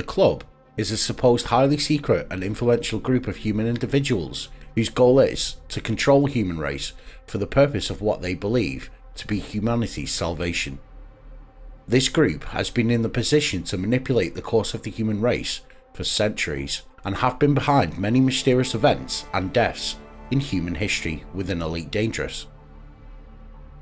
The Club is a supposed highly secret and influential group of human individuals whose goal is to control the human race for the purpose of what they believe to be humanity's salvation. This group has been in the position to manipulate the course of the human race for centuries and have been behind many mysterious events and deaths in human history with an elite dangerous.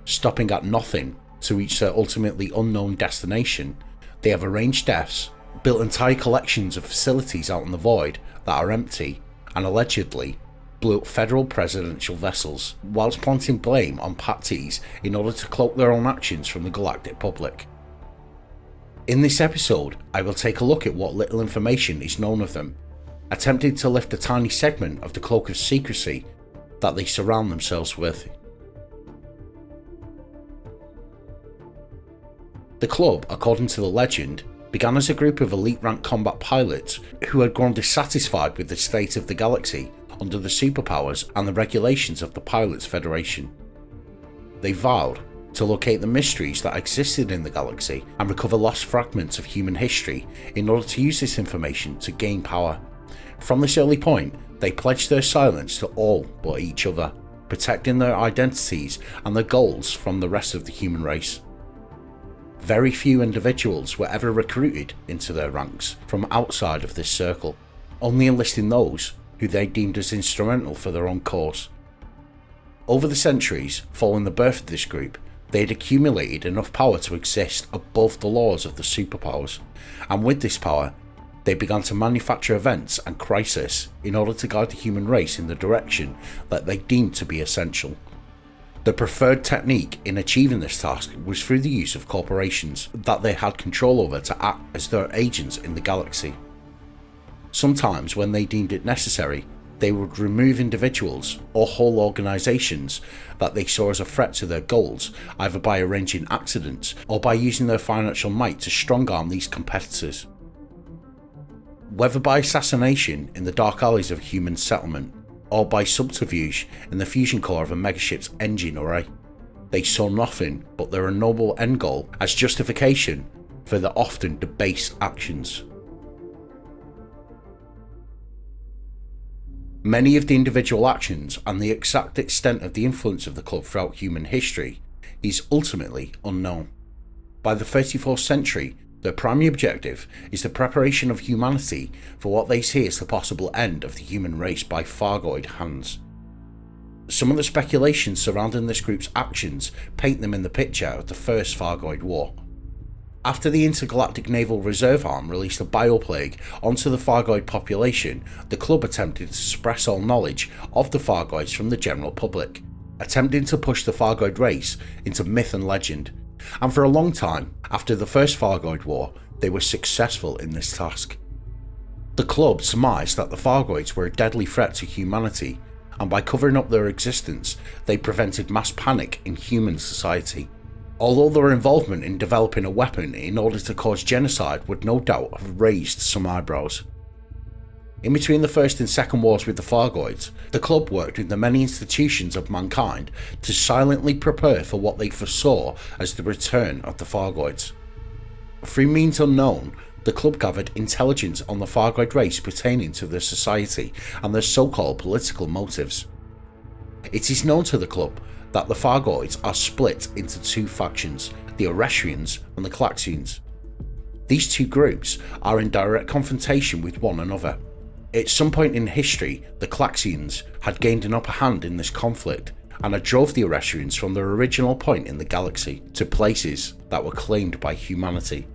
Stopping at nothing to reach their ultimately unknown destination, they have arranged deaths, built entire collections of facilities out in the void that are empty, and allegedly blew up federal presidential vessels, whilst planting blame on Patties in order to cloak their own actions from the galactic public. In this episode, I will take a look at what little information is known of them, attempting to lift a tiny segment of the cloak of secrecy that they surround themselves with. The Club, according to the legend, began as a group of elite rank combat pilots who had grown dissatisfied with the state of the galaxy under the superpowers and the regulations of the Pilots Federation. They vowed to locate the mysteries that existed in the galaxy and recover lost fragments of human history in order to use this information to gain power. From this early point, they pledged their silence to all but each other, protecting their identities and their goals from the rest of the human race. Very few individuals were ever recruited into their ranks from outside of this circle, only enlisting those who they deemed as instrumental for their own cause. Over the centuries following the birth of this group, they had accumulated enough power to exist above the laws of the superpowers, and with this power, they began to manufacture events and crises in order to guide the human race in the direction that they deemed to be essential. The preferred technique in achieving this task was through the use of corporations that they had control over to act as their agents in the galaxy. Sometimes, when they deemed it necessary, they would remove individuals or whole organisations that they saw as a threat to their goals, either by arranging accidents or by using their financial might to strong-arm these competitors. Whether by assassination in the dark alleys of a human settlement, or by subterfuge in the fusion core of a megaship's engine array, they saw nothing but their noble end goal as justification for their often debased actions. Many of the individual actions and the exact extent of the influence of the Club throughout human history is ultimately unknown. By the 34th century, their primary objective is the preparation of humanity for what they see as the possible end of the human race by Fargoid hands. Some of the speculations surrounding this group's actions paint them in the picture of the First Fargoid War. After the Intergalactic Naval Reserve Arm released a bioplague onto the Fargoid population, the Club attempted to suppress all knowledge of the Fargoids from the general public, attempting to push the Fargoid race into myth and legend. And for a long time, after the First Fargoid War, they were successful in this task. The Club surmised that the Fargoids were a deadly threat to humanity, and by covering up their existence, they prevented mass panic in human society. Although their involvement in developing a weapon in order to cause genocide would no doubt have raised some eyebrows. In between the First and Second Wars with the Fargoids, the Club worked with the many institutions of mankind to silently prepare for what they foresaw as the return of the Fargoids. Through means unknown, the Club gathered intelligence on the Fargoid race pertaining to their society and their so-called political motives. It is known to the Club that the Fargoids are split into two factions, the Oresrians and the Klaxians. These two groups are in direct confrontation with one another. At some point in history, the Klaxians had gained an upper hand in this conflict and had drove the Oresrians from their original point in the galaxy to places that were claimed by humanity.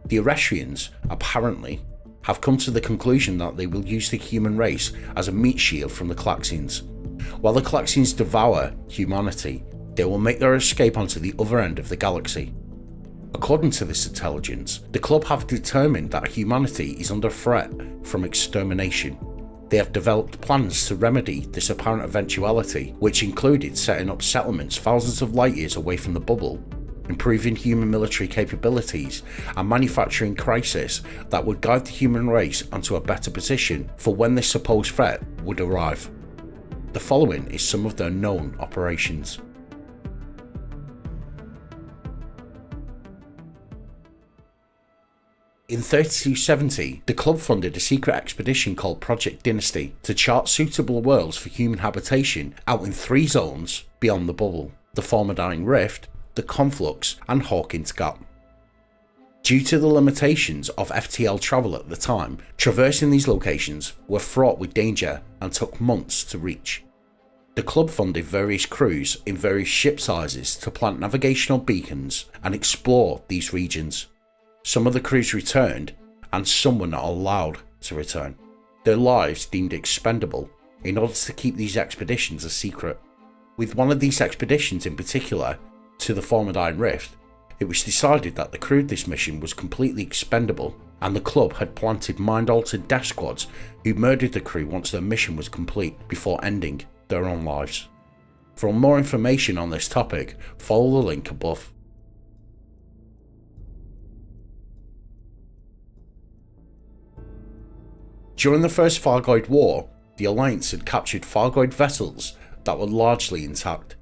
The Oresrians, apparently, have come to the conclusion that they will use the human race as a meat shield from the Klaxians. While the Klaxians devour humanity, they will make their escape onto the other end of the galaxy. According to this intelligence, the Club have determined that humanity is under threat from extermination. They have developed plans to remedy this apparent eventuality, which included setting up settlements thousands of light years away from the bubble, improving human military capabilities, and manufacturing crises that would guide the human race onto a better position for when this supposed threat would arrive. The following is some of their known operations. In 3270, the club funded a secret expedition called Project Dynasty to chart suitable worlds for human habitation out in 3 zones beyond the bubble: the Formidine Rift, the Conflux, and Hawkins Gap. Due to the limitations of FTL travel at the time, traversing these locations were fraught with danger and took months to reach. The club funded various crews in various ship sizes to plant navigational beacons and explore these regions. Some of the crews returned, and some were not allowed to return, their lives deemed expendable in order to keep these expeditions a secret. With one of these expeditions in particular, to the Formidine Rift, it was decided that the crew of this mission was completely expendable, and the club had planted mind-altered death squads who murdered the crew once their mission was complete before ending their own lives. For more information on this topic, follow the link above. During the First Thargoid War, the Alliance had captured Thargoid vessels that were largely intact.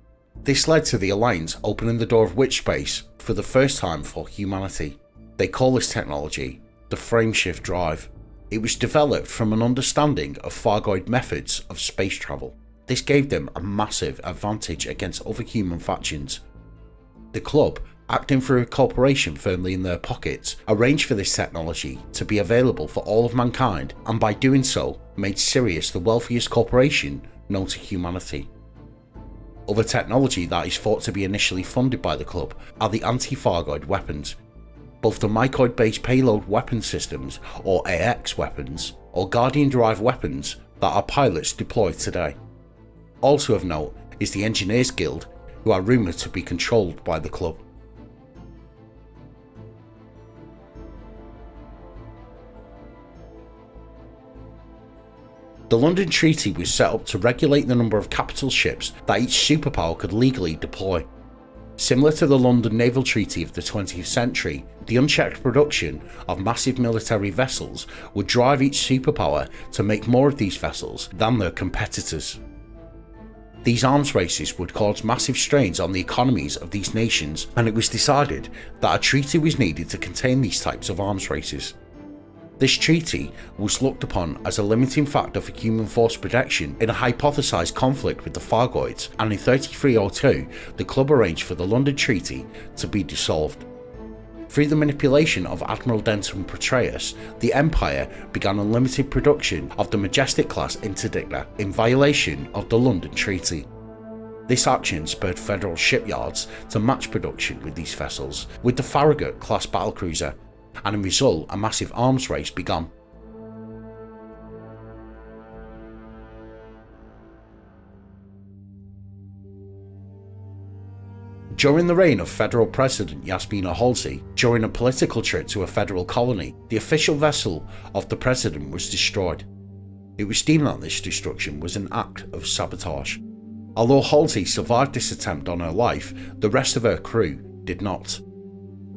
This led to the Alliance opening the door of witch space for the first time for humanity. They call this technology the frameshift drive. It was developed from an understanding of Thargoid methods of space travel. This gave them a massive advantage against other human factions. The club, acting through a corporation firmly in their pockets, arranged for this technology to be available for all of mankind, and by doing so made Sirius the wealthiest corporation known to humanity. Other technology that is thought to be initially funded by the club are the anti-Thargoid weapons, both the mycoid-based payload weapon systems, or AX weapons, or Guardian-derived weapons that our pilots deploy today. Also of note is the Engineers Guild, who are rumoured to be controlled by the club. The London Treaty was set up to regulate the number of capital ships that each superpower could legally deploy. Similar to the London Naval Treaty of the 20th century, the unchecked production of massive military vessels would drive each superpower to make more of these vessels than their competitors. These arms races would cause massive strains on the economies of these nations, and it was decided that a treaty was needed to contain these types of arms races. This treaty was looked upon as a limiting factor for human force protection in a hypothesized conflict with the Thargoids, and in 3302 the club arranged for the London Treaty to be dissolved. Through the manipulation of Admiral Denton Petraeus, the Empire began unlimited production of the Majestic class interdictor in violation of the London Treaty. This action spurred federal shipyards to match production with these vessels with the Farragut class battlecruiser, and in result a massive arms race began. During the reign of Federal President Yasmina Halsey, during a political trip to a federal colony, the official vessel of the president was destroyed. It was deemed that this destruction was an act of sabotage. Although Halsey survived this attempt on her life, the rest of her crew did not.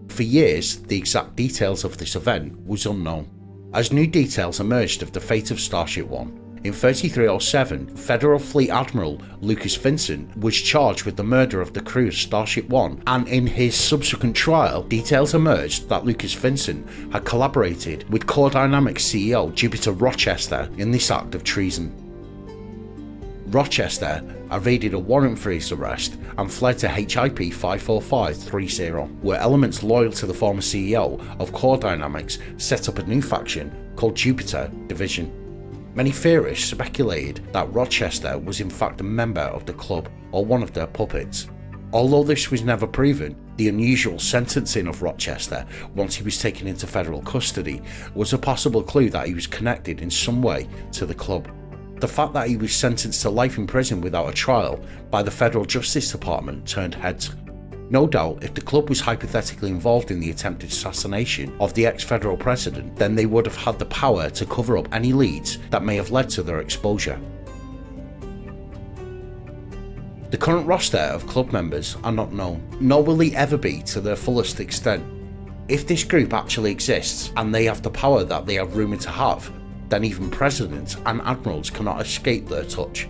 For years, the exact details of this event was unknown. As new details emerged of the fate of Starship One, in 3307, Federal Fleet Admiral Lucas Vincent was charged with the murder of the crew of Starship One, and in his subsequent trial, details emerged that Lucas Vincent had collaborated with Core Dynamics CEO Jupiter Rochester in this act of treason. Rochester evaded a warrant for his arrest and fled to HIP 54530, where elements loyal to the former CEO of Core Dynamics set up a new faction called Jupiter Division. Many theorists speculated that Rochester was in fact a member of the club or one of their puppets. Although this was never proven, the unusual sentencing of Rochester once he was taken into federal custody was a possible clue that he was connected in some way to the club. The fact that he was sentenced to life in prison without a trial by the Federal Justice Department turned heads. No doubt, if the club was hypothetically involved in the attempted assassination of the ex-federal president, then they would have had the power to cover up any leads that may have led to their exposure. The current roster of club members are not known, nor will they ever be to their fullest extent. If this group actually exists, and they have the power that they are rumoured to have, then even presidents and admirals cannot escape their touch.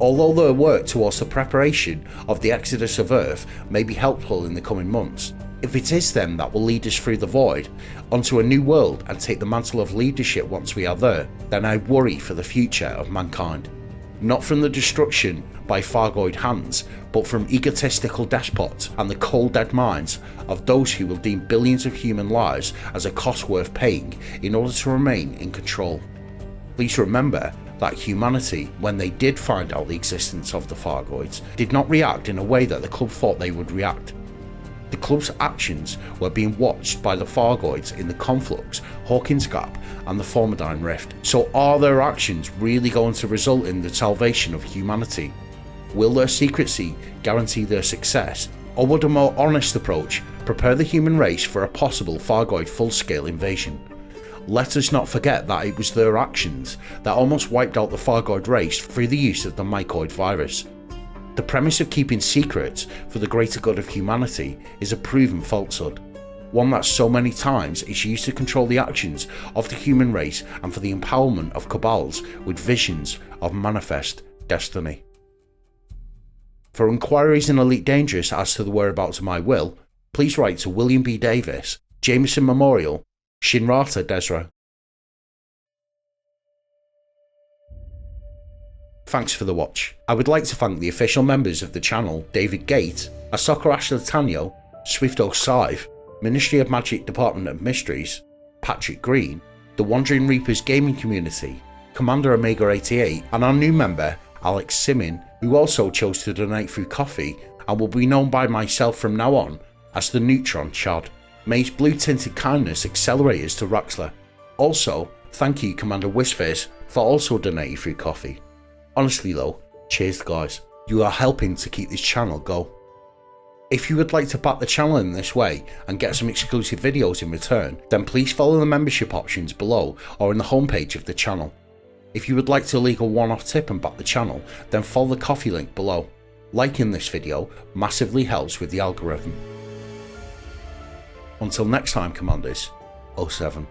Although their work towards the preparation of the exodus of Earth may be helpful in the coming months, If it is them that will lead us through the void, onto a new world and take the mantle of leadership once we are there, then I worry for the future of mankind. Not from the destruction by Thargoid hands, but from egotistical despots and the cold dead minds of those who will deem billions of human lives as a cost worth paying in order to remain in control. Please remember that humanity, when they did find out the existence of the Thargoids, did not react in a way that the club thought they would react. The club's actions were being watched by the Thargoids in the Conflux, Hawkins Gap and the Formidine Rift. So are their actions really going to result in the salvation of humanity? Will their secrecy guarantee their success? Or would a more honest approach prepare the human race for a possible Thargoid full-scale invasion? Let us not forget that it was their actions that almost wiped out the Thargoid race through the use of the mycoid virus. The premise of keeping secrets for the greater good of humanity is a proven falsehood, one that so many times is used to control the actions of the human race and for the empowerment of cabals with visions of manifest destiny. For inquiries in Elite Dangerous as to the whereabouts of my will, please write to William B. Davis, Jameson Memorial, Shinrata Desra. Thanks for the watch. I would like to thank the official members of the channel: David Gate, Ahsoka Ashlatano, Swifto Scythe, Ministry of Magic Department of Mysteries, Patrick Green, the Wandering Reapers Gaming Community, Commander Omega 88, and our new member Alex Simin, who also chose to donate through Coffee and will be known by myself from now on as the Neutron Chad. May his blue tinted kindness accelerate us to Raxler. Also, thank you Commander Wisfizz for also donating through Coffee. Honestly though, cheers guys, you are helping to keep this channel go. If you would like to back the channel in this way and get some exclusive videos in return, then please follow the membership options below or in the homepage of the channel. If you would like to leave a one-off tip and back the channel, then follow the Coffee link below. Liking this video massively helps with the algorithm. Until next time Commanders, 07.